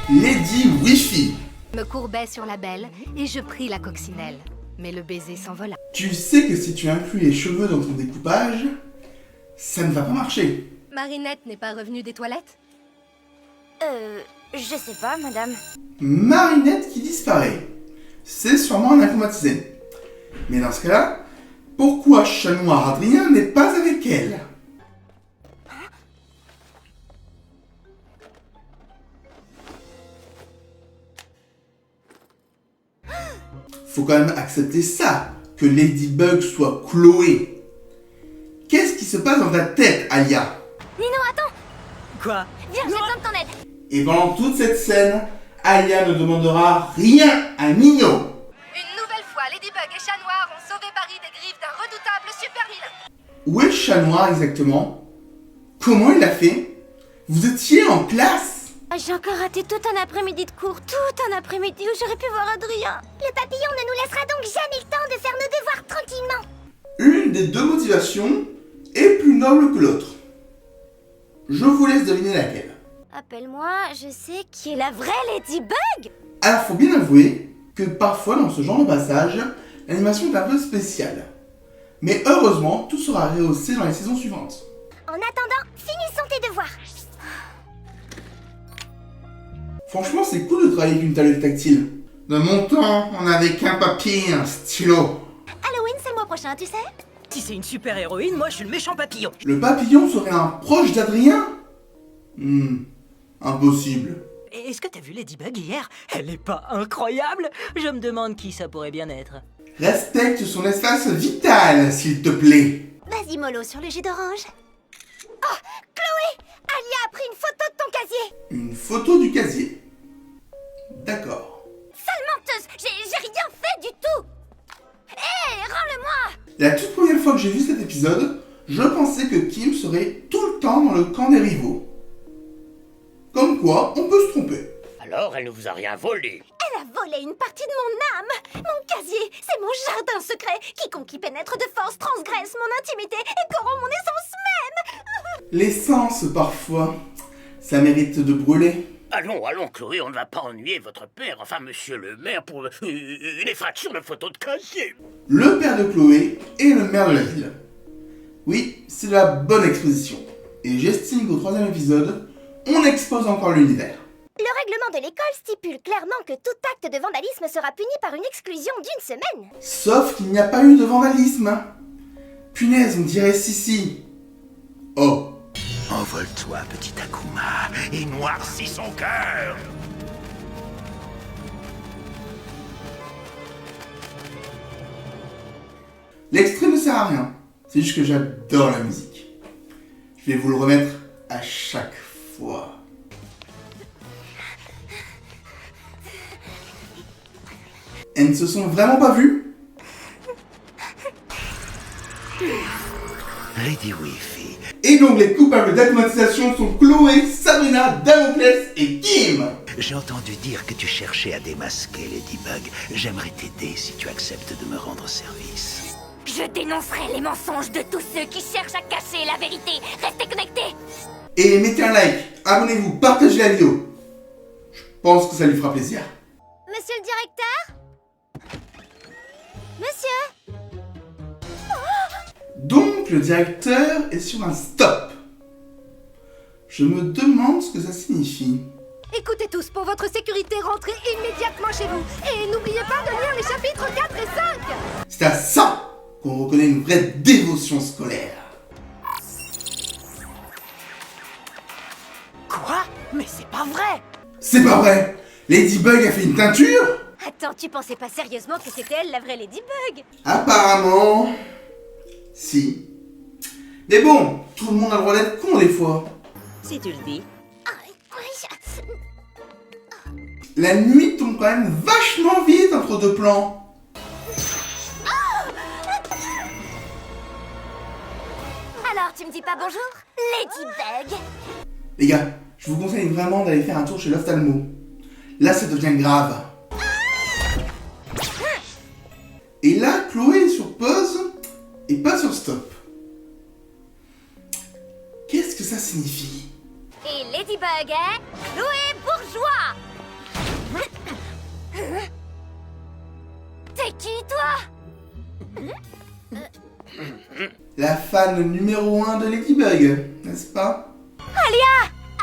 Lady Wi-Fi. Me courbais sur la belle et je pris la coccinelle. Mais le baiser s'envola. Tu sais que si tu inclus les cheveux dans ton découpage, ça ne va pas marcher. Marinette n'est pas revenue des toilettes? Je sais pas, madame. Marinette qui disparaît. C'est sûrement un informatisé. Mais dans ce cas-là, pourquoi Chat Noir Adrien n'est pas avec elle? Faut quand même accepter ça, que Ladybug soit Chloé. Qu'est-ce qui se passe dans ta tête, Alia? Nino, attends. Quoi? Viens, j'ai besoin de ton aide. Et pendant toute cette scène, Alia ne demandera rien à Nino. Une nouvelle fois, Ladybug et Chat Noir ont sauvé Paris des griffes d'un redoutable super vilain. Où est le Chat Noir exactement? Comment il l'a fait? Vous étiez en classe? J'ai encore raté tout un après-midi de cours, tout un après-midi où j'aurais pu voir Adrien. Le papillon ne nous laissera donc jamais le temps de faire nos devoirs tranquillement. Une des deux motivations est plus noble que l'autre. Je vous laisse deviner laquelle. Appelle-moi, je sais qui est la vraie Ladybug. Alors faut bien avouer que parfois dans ce genre de passage, l'animation est un peu spéciale. Mais heureusement, tout sera rehaussé dans les saisons suivantes. En attendant, finissons tes devoirs. Franchement, c'est cool de travailler avec une tablette tactile. De mon temps, on n'avait qu'un papier et un stylo. Halloween, c'est le mois prochain, tu sais. Si c'est une super héroïne, moi je suis le méchant papillon. Le papillon serait un proche d'Adrien? Impossible. Et est-ce que t'as vu Ladybug hier? Elle est pas incroyable? Je me demande qui ça pourrait bien être. Respecte son espace vital, s'il te plaît. Vas-y, mollo, sur le jus d'orange. Oh, Chloé, Alia a pris une photo de ton casier. Une photo du casier. D'accord. Sale menteuse, j'ai rien fait du tout. Hé, rends-le-moi. La toute première fois que j'ai vu cet épisode, je pensais que Kim serait tout le temps dans le camp des rivaux. Comme quoi, on peut se tromper. Alors, elle ne vous a rien volé. Elle a volé une partie de mon âme. Mon casier, c'est mon jardin secret. Quiconque y pénètre de force transgresse mon intimité et corrompt mon essence même. L'essence, parfois, ça mérite de brûler. Allons, allons, Chloé, on ne va pas ennuyer votre père, enfin monsieur le maire, pour une effraction de photo de casier. Le père de Chloé et le maire de la ville. Oui, c'est de la bonne exposition. Et j'estime qu'au troisième épisode, on expose encore l'univers. Le règlement de l'école stipule clairement que tout acte de vandalisme sera puni par une exclusion d'une semaine. Sauf qu'il n'y a pas eu de vandalisme. Punaise, on dirait Sissi. Oh. Envole-toi, petit Akuma, et noircis son cœur. L'extrait ne sert à rien. C'est juste que j'adore la musique. Je vais vous le remettre à chaque fois. Elles ne se sont vraiment pas vues? Lady Wi-Fi. Et donc les coupables d'automatisation sont Chloé, Sabrina, Damoclès et Kim. J'ai entendu dire que tu cherchais à démasquer Ladybug. J'aimerais t'aider si tu acceptes de me rendre service. Je dénoncerai les mensonges de tous ceux qui cherchent à cacher la vérité. Restez connectés. Et mettez un like, abonnez-vous, partagez la vidéo. Je pense que ça lui fera plaisir. Monsieur le directeur? Monsieur? Donc le directeur est sur un stop. Je me demande ce que ça signifie. Écoutez tous, pour votre sécurité, rentrez immédiatement chez vous. Et n'oubliez pas de lire les chapitres 4 et 5. C'est à ça qu'on reconnaît une vraie dévotion scolaire. Quoi? Mais c'est pas vrai! C'est pas vrai! Ladybug a fait une teinture? Attends, tu pensais pas sérieusement que c'était elle la vraie Ladybug? Apparemment... Si. Mais bon, tout le monde a le droit d'être con des fois. Si tu le dis. La nuit tombe quand même vachement vite entre deux plans. Alors, tu me dis pas bonjour? Ladybug? Les gars, je vous conseille vraiment d'aller faire un tour chez l'ophtalmo. Là, ça devient grave. Et là, Chloé est sur pause et pas sur stop. Qu'est-ce que ça signifie? Et Ladybug est Chloé Bourgeois. la fan numéro 1 de Ladybug, n'est-ce pas?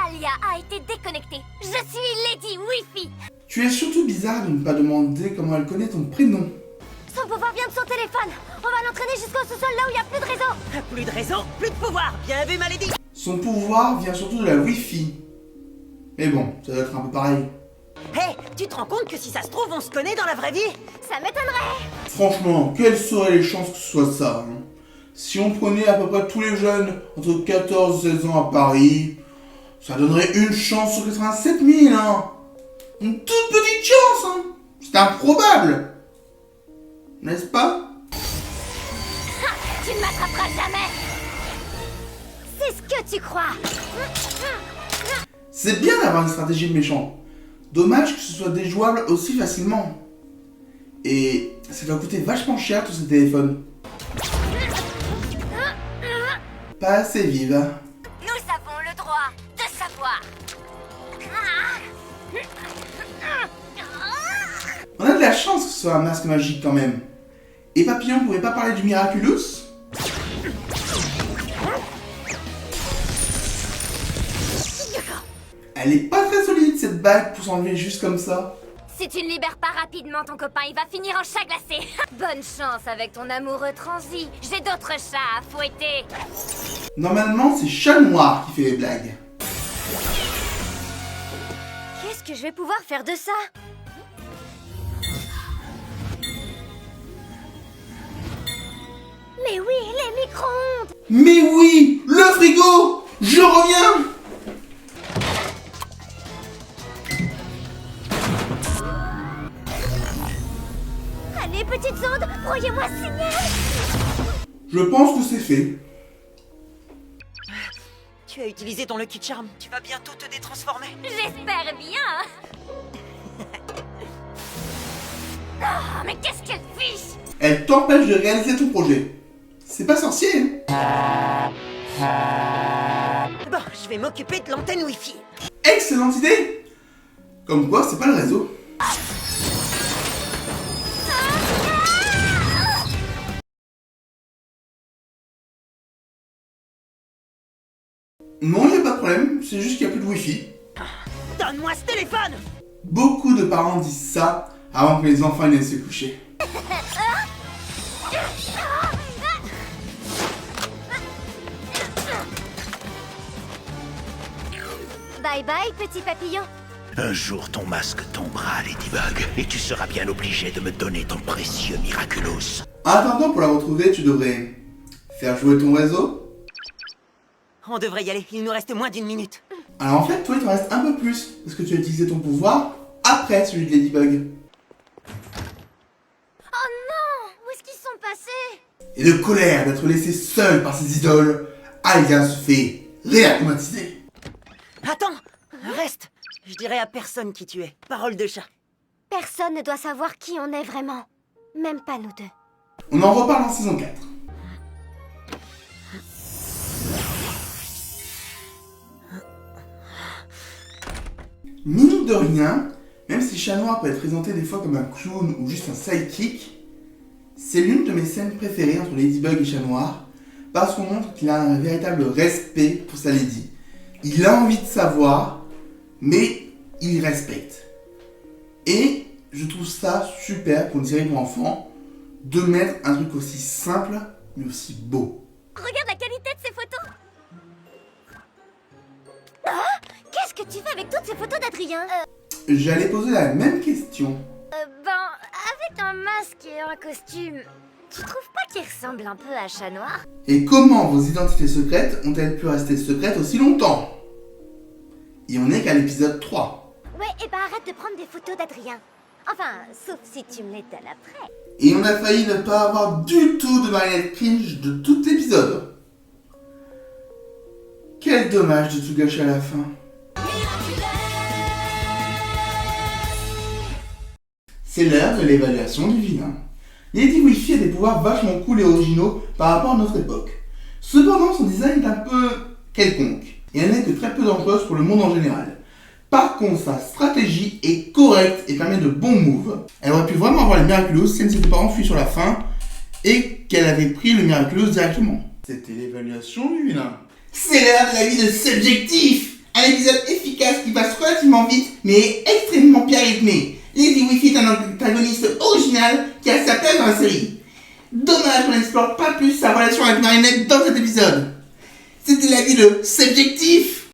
Alia a été déconnectée. Je suis Lady Wi-Fi. Tu es surtout bizarre de ne pas demander comment elle connaît ton prénom. Son pouvoir vient de son téléphone. On va l'entraîner jusqu'au sous-sol là où il n'y a plus de réseau. Plus de réseau, plus de pouvoir. Bien vu, Malady. Son pouvoir vient surtout de la Wi-Fi. Mais bon, ça doit être un peu pareil. Hé, tu te rends compte que si ça se trouve, on se connaît dans la vraie vie? Ça m'étonnerait. Franchement, quelles seraient les chances que ce soit ça, hein? Si on prenait à peu près tous les jeunes entre 14 et 16 ans à Paris, ça donnerait une chance sur 87 000, hein. Une toute petite chance, hein. C'est improbable. N'est-ce pas? Tu ne m'attraperas jamais. C'est ce que tu crois. C'est bien d'avoir une stratégie de méchant. Dommage que ce soit déjouable aussi facilement. Et ça doit coûter vachement cher tous ces téléphones. Pas assez vive. Nous avons le droit de savoir. On a de la chance que ce soit un masque magique quand même. Et Papillon pouvait pas parler du Miraculous? Elle est pas très solide cette bague pour s'enlever juste comme ça. Si tu ne libères pas rapidement ton copain, il va finir en chat glacé. Bonne chance avec ton amoureux transi. J'ai d'autres chats à fouetter. Normalement, c'est Chat Noir qui fait les blagues. Qu'est-ce que je vais pouvoir faire de ça? Mais oui, les micro-ondes. Mais oui, le frigo! Je reviens! Allez, petites ondes, broyez-moi ce signal. Je pense que c'est fait. Tu as utilisé ton Lucky Charm. Tu vas bientôt te détransformer. J'espère bien. Oh, mais qu'est-ce qu'elle fiche? Elle t'empêche de réaliser ton projet. C'est pas sorcier, hein? Bon, je vais m'occuper de l'antenne Wi-Fi. Excellente idée! Comme quoi, c'est pas le réseau. Non, y a pas de problème, c'est juste qu'il y a plus de Wi-Fi. Donne-moi ce téléphone! Beaucoup de parents disent ça avant que les enfants n'aillent se coucher. Bye bye, petit papillon. Un jour, ton masque tombera, Ladybug, et tu seras bien obligé de me donner ton précieux Miraculous. En attendant, pour la retrouver, tu devrais faire jouer ton réseau. On devrait y aller, il nous reste moins d'1 minute. Alors en fait, toi, il te reste un peu plus, parce que tu as utilisé ton pouvoir après celui de Ladybug. Oh non, où est-ce qu'ils sont passés? Et de colère d'être laissé seul par ses idoles, Alia se fait réacclimatiser. Attends, reste. Je dirai à personne qui tu es. Parole de chat. Personne ne doit savoir qui on est vraiment. Même pas nous deux. On en reparle en saison 4. Mine de rien, même si Chat Noir peut être présenté des fois comme un clown ou juste un sidekick, c'est l'une de mes scènes préférées entre Ladybug et Chat Noir, parce qu'on montre qu'il a un véritable respect pour sa Lady. Il a envie de savoir, mais il respecte. Et je trouve ça super pour une série pour enfants, de mettre un truc aussi simple, mais aussi beau. Regarde la qualité de ces photos. Ah, qu'est-ce que tu fais avec toutes ces photos d'Adrien? J'allais poser la même question. Avec un masque et un costume, tu trouves pas qu'il ressemble un peu à Chat Noir? Et comment vos identités secrètes ont-elles pu rester secrètes aussi longtemps? Et on est qu'à l'épisode 3. Ouais, et bah arrête de prendre des photos d'Adrien. Enfin, sauf si tu me les donnes après. Et on a failli ne pas avoir du tout de marionnette cringe de tout l'épisode. Quel dommage de tout gâcher à la fin. C'est l'heure de l'évaluation du vilain. Lady Wi-Fi a des pouvoirs vachement cool et originaux par rapport à notre époque. Cependant, son design est un peu quelconque, et elle n'est que très peu dangereuse pour le monde en général. Par contre, sa stratégie est correcte et permet de bons moves. Elle aurait pu vraiment avoir les Miraculous si elle ne s'était pas enfuie sur la fin, et qu'elle avait pris le Miraculous directement. C'était l'évaluation, lui, là. C'est l'heure de la vie de Subjectif. Un épisode efficace qui passe relativement vite, mais extrêmement bien rythmé. Lady Wifi est un antagoniste original qui a sa place dans la série. Dommage qu'on n'explore pas plus sa relation avec Marinette dans cet épisode. C'était la vie de Subjectif.